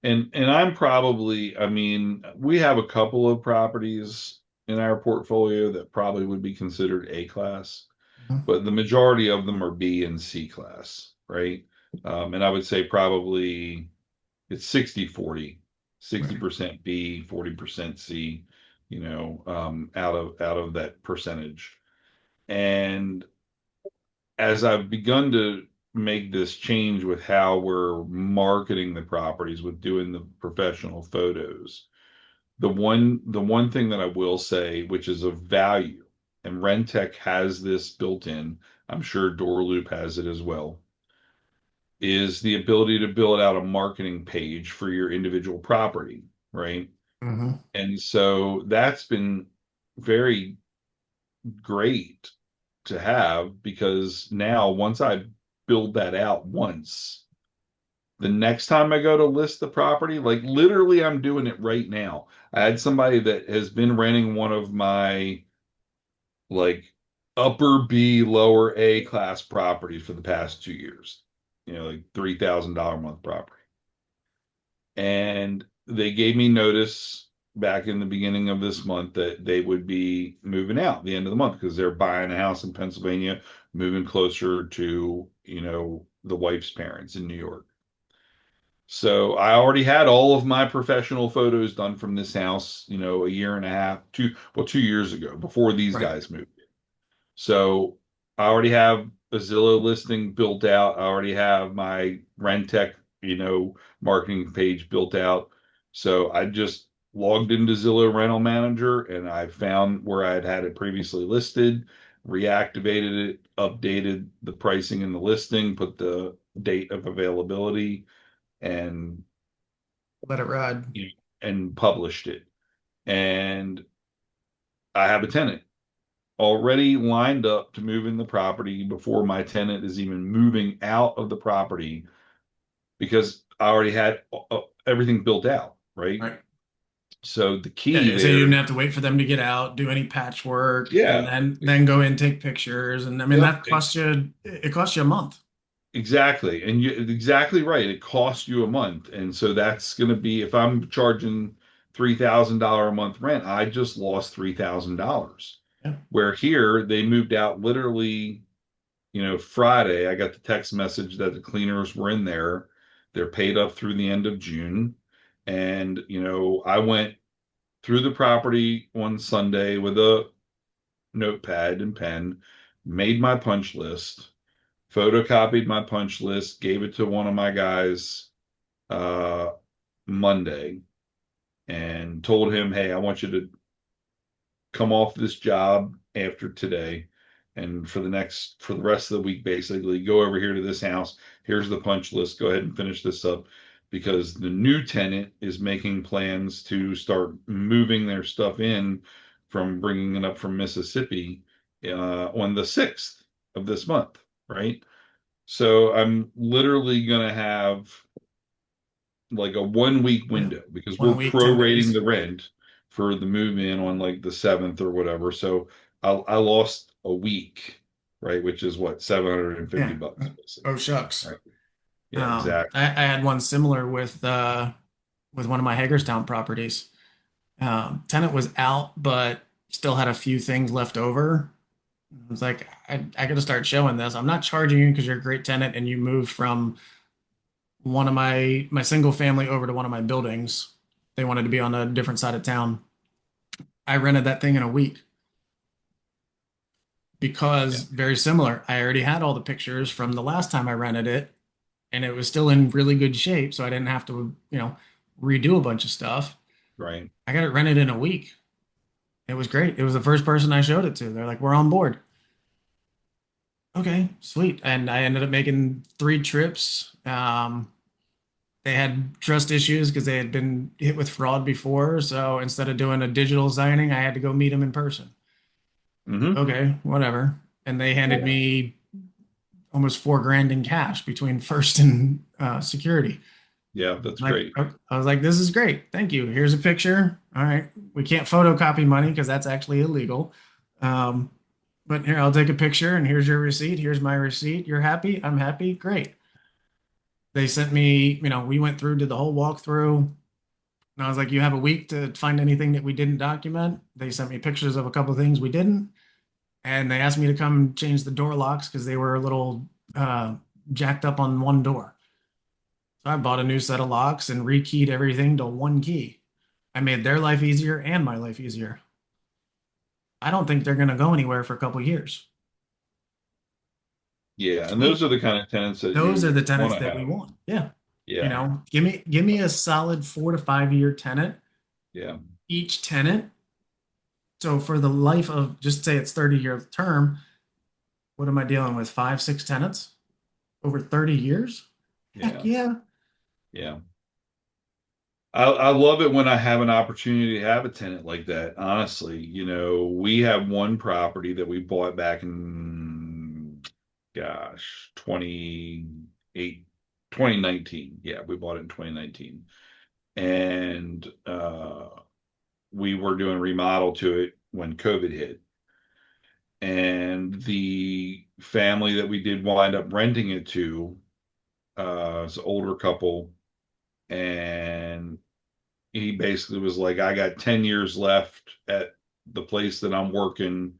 And I'm probably, I mean, we have a couple of properties in our portfolio that probably would be considered A class, Mhm. but the majority of them are B and C class, right? And I would say probably it's 60-40, Right. 60% B, 40% C, out of that percentage. And as I've begun to make this change with how we're marketing the properties with doing the professional photos, the one thing that I will say, which is of value, and Rentec has this built in, I'm sure Door Loop has it as well, is the ability to build out a marketing page for your individual property, right? Hmm. And so that's been very great to have because now once I build that out once, the next time I go to list the property, like literally I'm doing it right now. I had somebody that has been renting one of my like upper B, lower A class properties for the past 2 years, like $3,000 a month property. And they gave me notice back in the beginning of this month that they would be moving out the end of the month because they're buying a house in Pennsylvania, moving closer to, the wife's parents in New York. So I already had all of my professional photos done from this house, a year and a half, 2 years ago before these Right. guys moved. So I already have a Zillow listing built out. I already have my Rentec, marketing page built out. So I just logged into Zillow Rental Manager and I found where I had had it previously listed, reactivated it, updated the pricing in the listing, put the date of availability, and Let it ride. and published it. And I have a tenant already lined up to move in the property before my tenant is even moving out of the property because I already had everything built out, right? Right. So the Yeah, key yeah, so you didn't there, have to wait for them to get out, do any patchwork, and yeah, then go in, take pictures. And I mean yep, that costs you it costs you a month. exactly. And you exactly right. It costs you a month. And so that's going to be if I'm charging $3,000 a month rent, I just lost $3,000. Yeah. Where here they moved out literally Friday, I got the text message that the cleaners were in there. They're paid up through the end of June. And, I went through the property one Sunday with a notepad and pen, made my punch list, photocopied my punch list, gave it to one of my guys uh, Monday, and told him, hey, I want you to come off this job after today and for the rest of the week basically go over here to this house. Here's the punch list, go ahead and finish this up because the new tenant is making plans to start moving their stuff in from bringing it up from Mississippi on the 6th of this month, right? So I'm literally going to have like a 1 week Yeah. window because One we're week, 10 prorating days. the rent for the move in on like the 7th or whatever. So I lost a week, right? Which is what, 750 Yeah. bucks basically. Oh shucks. Right. Yeah, exactly. I had one similar with one of my Hagerstown properties. Tenant was out, but still had a few things left over. I was like, I got to start showing this. I'm not charging you because you're a great tenant and you moved from one of my single family over to one of my buildings. They wanted to be on a different side of town. I rented that thing in a week Yeah. because very similar. I already had all the pictures from the last time I rented it, and it was still in really good shape, so I didn't have to, redo a bunch of stuff. Right. I got it rented in a week. It was great. It was the first person I showed it to. They're like, "We're on board." Okay, sweet. And I ended up making 3 trips. They had trust issues because they had been hit with fraud before. So instead of doing a digital signing, I had to go meet them in person. Hmm. Okay, whatever. And they handed me almost 4 grand in cash between first and security. Yeah, that's Like, great. I was like, this is great. Thank you. Here's a picture. All right. We can't photocopy money because that's actually illegal. Um, but here, I'll take a picture and here's your receipt. Here's my receipt. You're happy? I'm happy. Great. They sent me, we went through, did the whole walkthrough. And I was like, you have a week to find anything that we didn't document. They sent me pictures of a couple of things we didn't. And they asked me to come change the door locks because they were a little jacked up on one door. So I bought a new set of locks and rekeyed everything to one key. I made their life easier and my life easier. I don't think they're going to go anywhere for a couple of years. Yeah, and those Sweet. are the kind of tenants that Those are you the want tenants to that we have. want. Yeah. Yeah. Give me a solid 4 to 5 year tenant, Yeah. each tenant. So for the life of just say it's 30-year term, what am I dealing with? 5, 6 tenants over 30 years? Heck Yeah. yeah. Yeah. I love it when I have an opportunity to have a tenant like that. Honestly, we have one property that we bought back in, gosh, 2019. Yeah, we bought it in 2019. And we were doing remodel to it when COVID hit. And the family that we did wind up renting it to, is an older couple, and he basically was like, I got 10 years left at the place that I'm working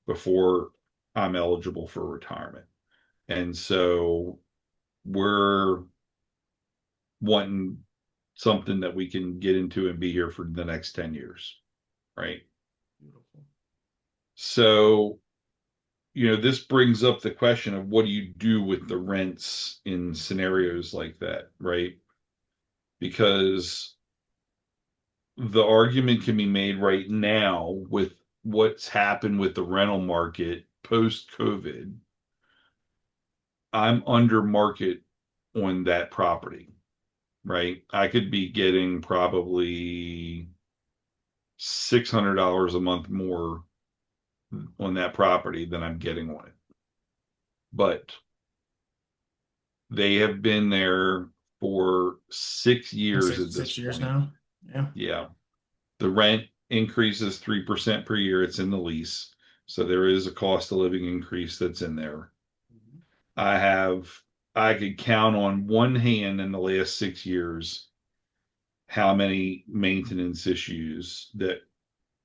before I'm eligible for retirement. And so we're wanting something that we can get into and be here for the next 10 years. Right. Beautiful. So this brings up the question of what do you do with the rents in scenarios like that, right? Because the argument can be made right now with what's happened with the rental market post COVID. I'm under market on that property, right? I could be getting probably $600 a month more on that property than I'm getting on it. But they have been there for 6 years Six at this six years point. now. Yeah. Yeah. The rent increases 3% per year. It's in the lease. So there is a cost of living increase that's in there. Mhm. I have, I could count on one hand in the last 6 years how many maintenance issues that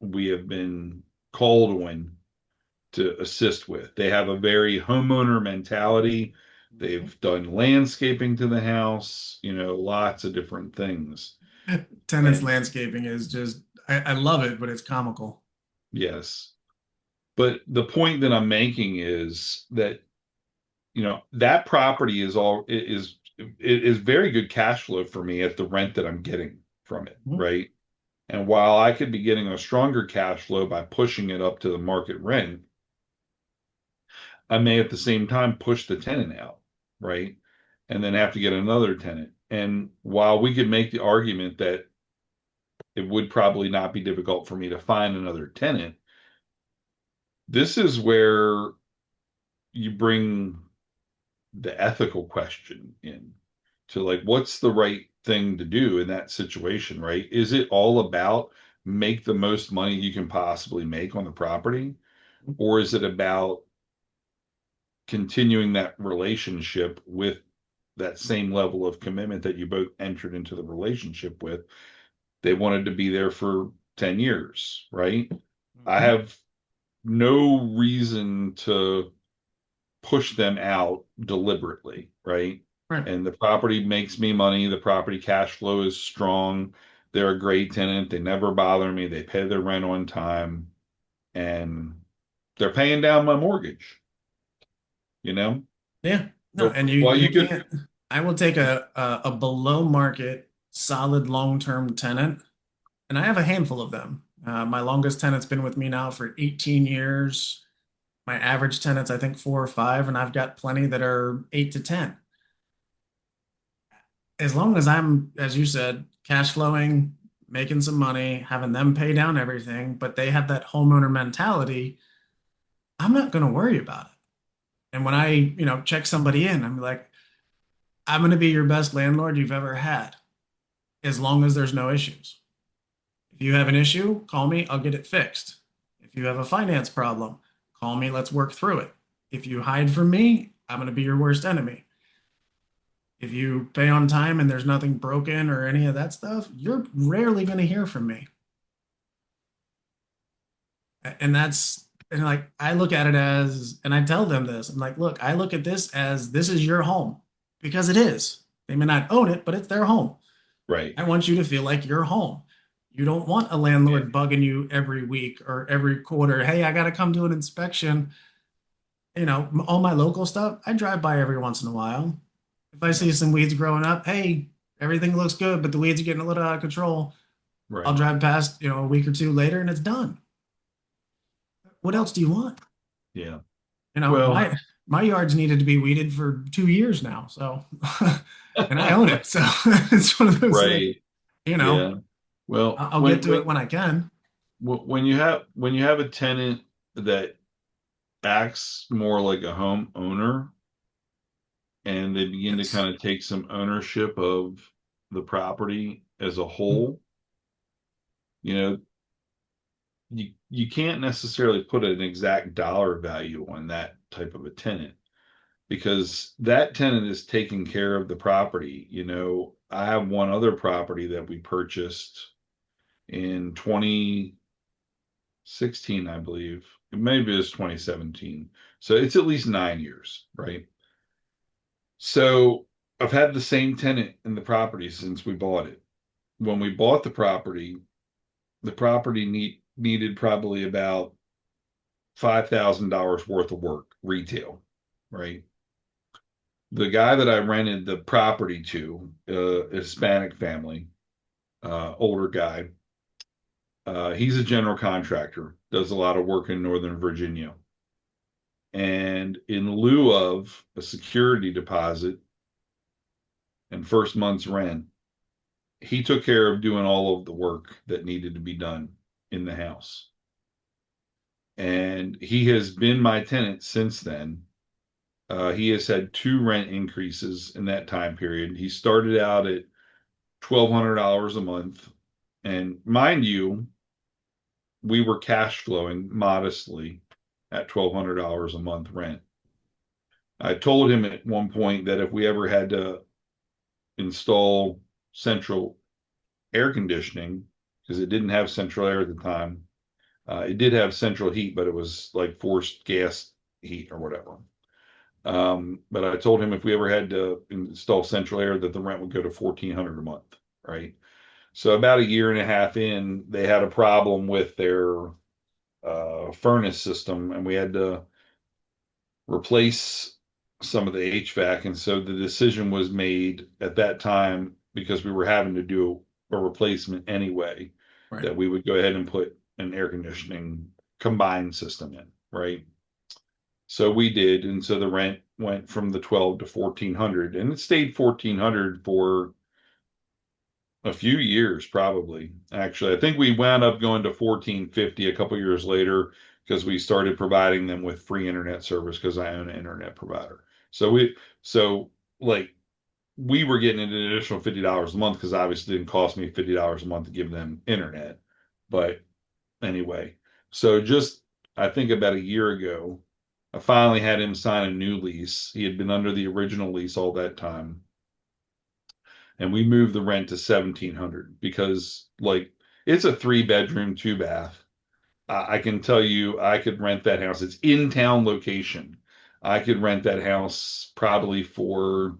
we have been called on to assist with. They have a very homeowner mentality. They've done landscaping to the house, lots of different things. Tenants And landscaping is just, I love it, but it's comical. yes, but the point that I'm making is that, that property is very good cash flow for me at the rent that I'm getting from it, Mhm. right? And while I could be getting a stronger cash flow by pushing it up to the market rent, I may at the same time push the tenant out, right? And then have to get another tenant. And while we could make the argument that it would probably not be difficult for me to find another tenant, this is where you bring the ethical question in to like, what's the right thing to do in that situation, right? Is it all about make the most money you can possibly make on the property? Or is it about continuing that relationship with that same level of commitment that you both entered into the relationship with? They wanted to be there for 10 years, right? I Mhm. have no reason to push them out deliberately, right? Right. And the property makes me money. The property cash flow is strong. They're a great tenant. They never bother me. They pay their rent on time and they're paying down my mortgage, you know? Yeah. No, So and you while you you could, can't. I will take a below market solid long-term tenant, and I have a handful of them. My longest tenant's been with me now for 18 years. My average tenant's, I think, 4 or 5, and I've got plenty that are 8 to 10. As long as I'm, as you said, cash flowing, making some money, having them pay down everything, but they have that homeowner mentality, I'm not going to worry about it. And when I, check somebody in, I'm like, I'm going to be your best landlord you've ever had, as long as there's no issues. If you have an issue, call me, I'll get it fixed. If you have a finance problem, call me, let's work through it. If you hide from me, I'm going to be your worst enemy. If you pay on time and there's nothing broken or any of that stuff, you're rarely going to hear from me. And like, I look at it as, and I tell them this, I'm like, look, I look at this as this is your home because it is. They may not own it, but it's their home. right. I want you to feel like you're home. You don't want a Yeah, landlord bugging you every week or every quarter. Hey, I got to come do an inspection. All my local stuff, I drive by every once in a while. If I yeah, see some weeds growing up, hey, everything looks good, but the weeds are getting a little out of control. I'll right. drive past, a week or two later and it's done. What else do you want? Yeah. You know, Well, my yard's needed to be weeded for 2 years now. So, and I own it. So it's one of those like, right. you know, Yeah. Well, I'll get to it when I can. when you have a tenant that acts more like a homeowner and they begin to Yes. kind of take some ownership of the property as a Mhm. whole, you know, you can't necessarily put an exact dollar value on that type of a tenant because that tenant is taking care of the property. I have one other property that we purchased in 2016, I believe. Maybe it was 2017. So it's at least 9 years, right? So I've had the same tenant in the property since we bought it. When we bought the property needed probably about $5,000 worth of work retail, right? The guy that I rented the property to, a Hispanic family, older guy, he's a general contractor, does a lot of work in Northern Virginia. And in lieu of a security deposit and first month's rent, he took care of doing all of the work that needed to be done in the house. And he has been my tenant since then. He has had two rent increases in that time period. He started out at $1,200 a month. And mind you, we were cash flowing modestly at $1,200 a month rent. I told him at one point that if we ever had to install central air conditioning, because it didn't have central air at the time, it did have central heat, but it was like forced gas heat or whatever. But I told him if we ever had to install central air, that the rent would go to 1,400 a month, right? So about a year and a half in, they had a problem with their furnace system, and we had to replace some of the HVAC. And so the decision was made at that time, because we were having to do a replacement anyway, Right. that we would go ahead and put an air conditioning combined system in, right? So we did, and so the rent went from the 12 to 1,400, and it stayed 1,400 for a few years, probably. Actually, I think we wound up going to 1,450 a couple years later, because we started providing them with free internet service, because I own an internet provider. So like we were getting an additional $50 a month, because obviously it didn't cost me $50 a month to give them internet. But anyway, so just I think about a year ago, I finally had him sign a new lease. He had been under the original lease all that time, and we moved the rent to 1,700, because like it's a 3 bedroom, 2 bath. I can tell you, I could rent that house. It's in town location. I could rent that house probably for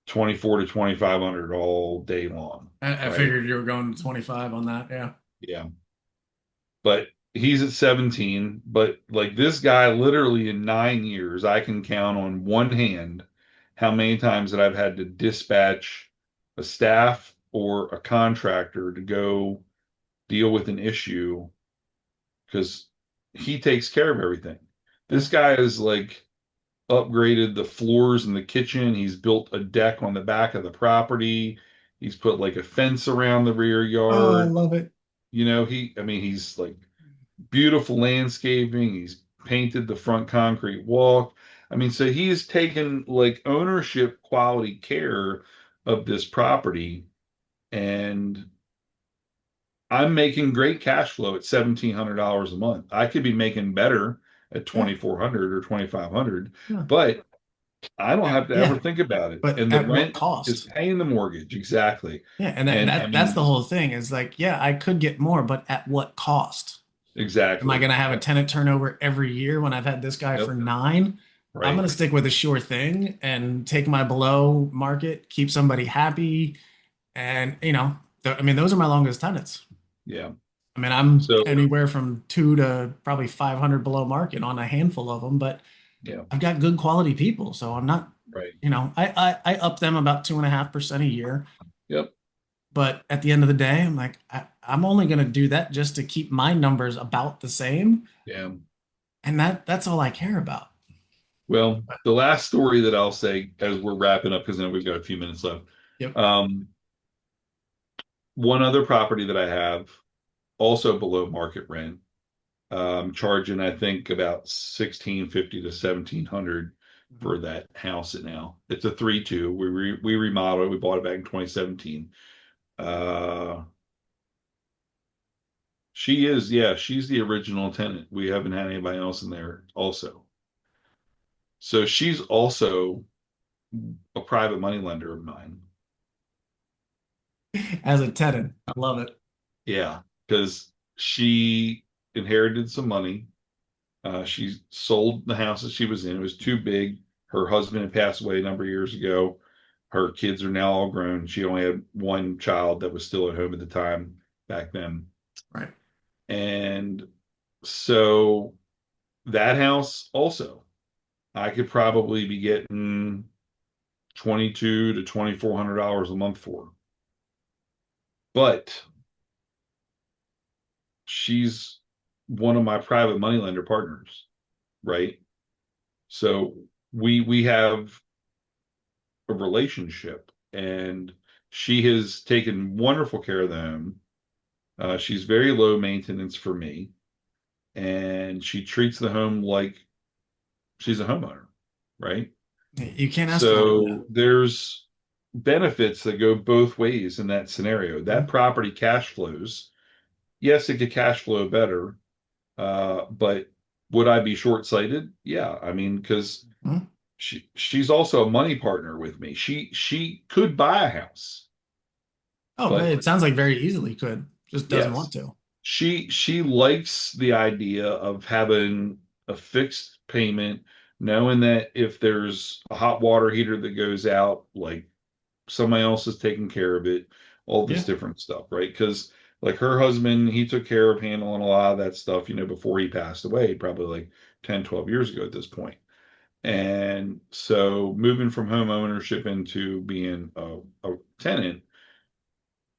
24 to 2,500 all day long, I right? figured you were going to 25 on that. Yeah. Yeah. But he's at 17. But like this guy, literally in 9 years, I can count on one hand how many times that I've had to dispatch a staff or a contractor to go deal with an issue, because he takes care of everything. Yeah. This guy is like upgraded the floors in the kitchen. He's built a deck on the back of the property. He's put like a fence around the rear Oh, I yard. love it. I mean, he's like beautiful landscaping. He's painted the front concrete walk. I mean, so he's taken like ownership quality care of this property, and I'm making great cash flow at $1,700 a month. I could be making better at Yeah. 2,400 or 2,500, Yeah. but I don't have to ever Yeah. think about it. But And the at what rent is cost? paying the mortgage. Exactly. Yeah. And that, And I that that's the mean, whole thing is like, yeah, I could get more, but at what cost? Am I going exactly. to have a Yep. tenant turnover every year when I've had this guy for Yep. 9? I'm Right. going to stick with a sure thing and take my below market, keep somebody happy. And, I mean, those are my longest tenants. Yeah. I mean, I'm So, anywhere from 2 to probably 500 below market on a handful of them, but yeah. I've got good quality people. So I'm not, Right. I up them about 2.5% a year. Yep. But at the end of the day, I'm like, I'm only going to do that just to keep my numbers about the same. Yeah. And that's all I care about. Well, the last story that I'll say as we're wrapping up, because then we've got a few minutes left. Yep. Um, One other property that I have, also below market rent, charging I think about 1,650 to 1,700 Mhm. for that house now. It's a 3-2. We remodeled it. We bought it back in 2017. Uh, yeah, she's the original tenant. We haven't had anybody else in there also. So she's also a private money lender of mine. As a tenant, I love it. Yeah, because she inherited some money. She sold the house that she was in. It was too big. Her husband had passed away a number of years ago. Her kids are now all grown. She only had one child that was still at home at the time back then. Right. And so that house also, I could probably be getting 22 to $2,400 a month for. But she's one of my private moneylender partners, right? So we have a relationship, and she has taken wonderful care of the home. She's very low maintenance for me, and she treats the home like she's a homeowner, right? You can't ask for more than that. So there's benefits that go both ways in that scenario. That Mhm. property cash flows. Yes, it could cash flow better, but would I be short-sighted? Yeah, I mean, because Mhm. she's also a money partner with me. She could buy a house, Oh, but but it sounds like very easily could, just doesn't want yes, to. she likes the idea of having a fixed payment, knowing that if there's a hot water heater that goes out, like somebody else is taking care of it, all this Yeah. different stuff, right? Because like her husband, he took care of handling a lot of that stuff, before he passed away, probably like 10, 12 years ago at this point. And so moving from home ownership into being a tenant,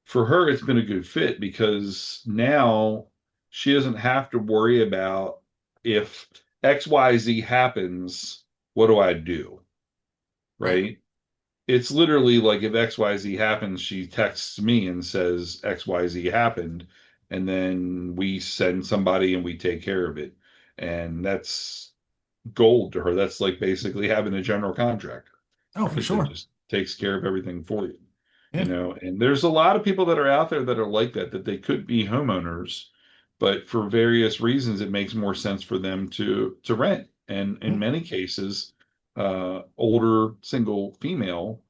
for her, it's been a good fit because now she doesn't have to worry about if XYZ happens, what do I do? Right. Right? It's literally like if XYZ happens, she texts me and says XYZ happened, and then we send somebody and we take care of it. And that's gold to her. That's like basically having a general contractor, Oh, for right? That sure. just takes care of everything for you, Yeah. and there's a lot of people that are out there that are like that they could be homeowners, but for various reasons, it makes more sense for them to rent. And in Mhm. many cases, older single female,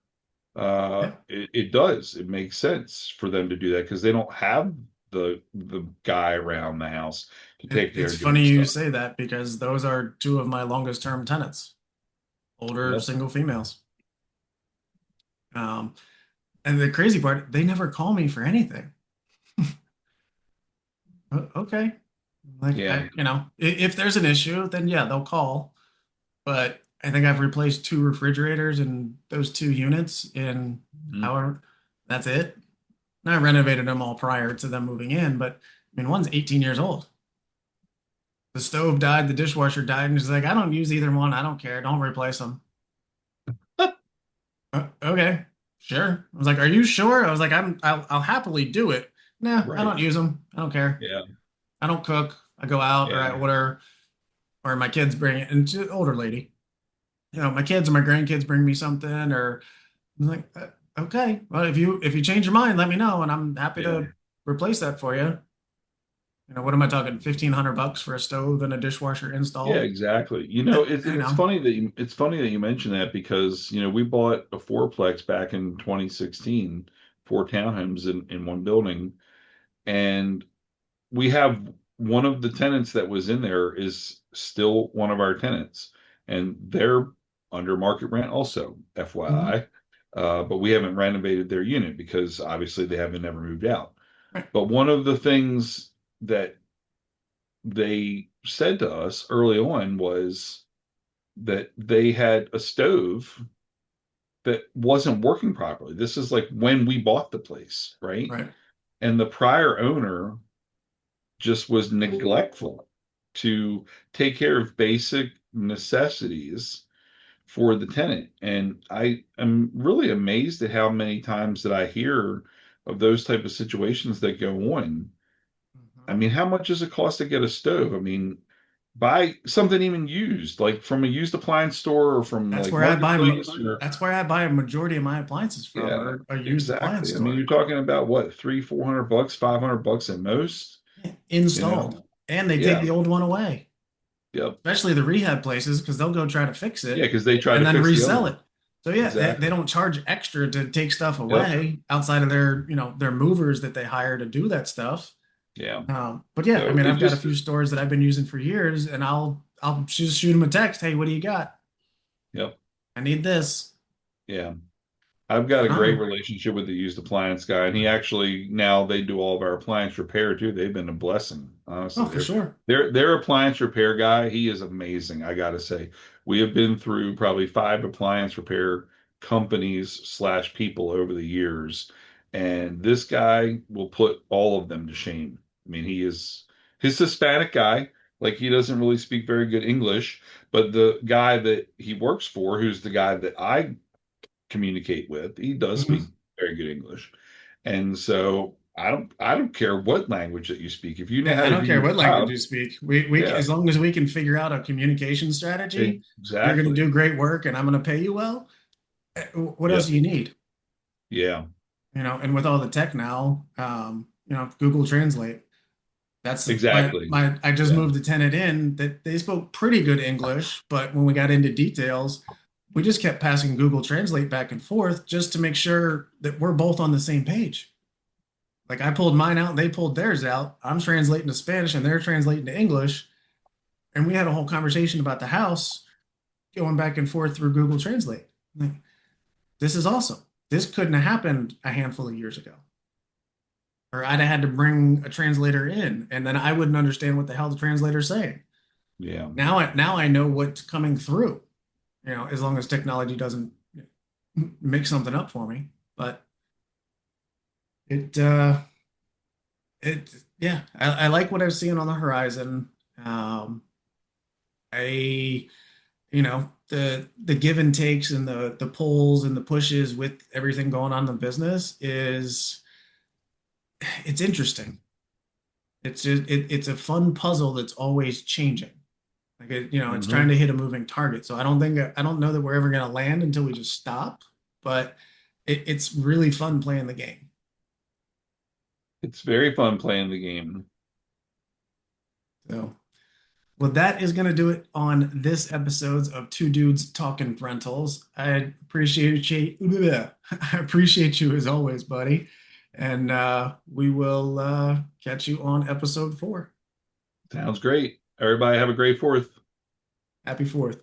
Yeah. it does. It makes sense for them to do that because they don't have the guy around the house to take care It's of doing funny you stuff. say that because those are two of my longest term tenants, older Yep. single females. Um, and the crazy part, they never call me for anything. Okay. Like Yeah. if there's an issue, then yeah, they'll call. But I think I've replaced two refrigerators in those two units in Mhm. however, that's it. And I renovated them all prior to them moving in, but I mean, one's 18 years old. The stove died, the dishwasher died, and she's like, I don't use either one. I don't care. Don't replace them. Okay, sure. I was like, are you sure? I was like, I'll happily do it. Nah, I Right. don't use them. I don't care. Yeah. I don't cook. I go out or I Yeah. order, or my kids bring it. And she's an older lady, my kids or my grandkids bring me something, or I'm like, okay, well, if you change your mind, let me know, and I'm happy Yeah. to replace that for you. What am I talking? $1,500 for a stove and a dishwasher Yeah, installed? exactly. You It's know, funny that you mentioned that because we bought a fourplex back in 2016, four townhomes in one building, and we have one of the tenants that was in there is still one of our tenants, and they're under market rent also, mhm. FYI. But we haven't renovated their unit because obviously they haven't never moved out. Right, But one of the things that they said to us early on was that they had a stove that wasn't working properly. This is like when we bought the place, right? right. And the prior owner just was neglectful to take care of basic necessities for the tenant. And I am really amazed at how many times that I hear of those type of situations that go on. I Mhm. mean, how much does it cost to get a stove? I mean, buy something even used, like from a used appliance store or from That's like where I buy. marketplace or That's where I buy a majority of my appliances from, yeah, or a used appliance exactly. I mean, store. you're talking about what, 300, 400 bucks, 500 bucks at most, Yeah, you installed, know? and they take Yeah. the old one away, Yep. especially the rehab places, because they'll go try to fix Yeah, it because they try and to then fix the other resell one. it. So yeah, they Exactly. don't charge extra to take stuff Yep. away outside of their movers that they hire to do that stuff. Yeah. But yeah, I So mean, it I've got a just, few stores that I've been using for years, and I'll just shoot them a text. Hey, what do you got? yep. I need this. Yeah. I've got a great Oh, relationship with the used appliance guy, and he actually now they do all of our appliance repair too. They've been a blessing, oh, honestly. for sure. Their appliance repair guy, he is amazing, I gotta say. We have been through probably five appliance repair companies slash people over the years, and this guy will put all of them to shame. I mean, he's Hispanic guy, like he doesn't really speak very good English, but the guy that he works for, who's the guy that I communicate with. He does speak Mhm. very good English. And so I don't care what language that you speak. If you know Yeah, how I to don't do care your what language job, you speak. yeah, As long as we can figure out a communication strategy, you're going to exactly. do great work, and I'm going to pay you well. What else do Yep. you need? Yeah, And with all the tech now, Google Translate. That's exactly. I just Yeah. moved a tenant in that they spoke pretty good English, but when we got into details, we just kept passing Google Translate back and forth just to make sure that we're both on the same page. Like I pulled mine out, they pulled theirs out. I'm translating to Spanish and they're translating to English, and we had a whole conversation about the house going back and forth through Google Translate. Like, this is awesome. This couldn't have happened a handful of years ago. Or I'd have had to bring a translator in, and then I wouldn't understand what the hell the translator's saying. Yeah. Now I know what's coming through, as long as technology doesn't make something up for me. But it it yeah, I like what I'm seeing on the horizon. I the give and takes and the pulls and the pushes with everything going on in the business is it's interesting. It's a fun puzzle that's always changing. Like it's trying Hmm. to hit a moving target. So I don't know that we're ever going to land until we just stop. But it's really fun playing the game. It's very fun playing the game. So, well, that is going to do it on this episodes of Two Dudes Talking Rentals. I appreciate you. I appreciate you as always, buddy. And we will catch you on episode 4. Sounds great. Everybody have a great fourth. Happy 4th.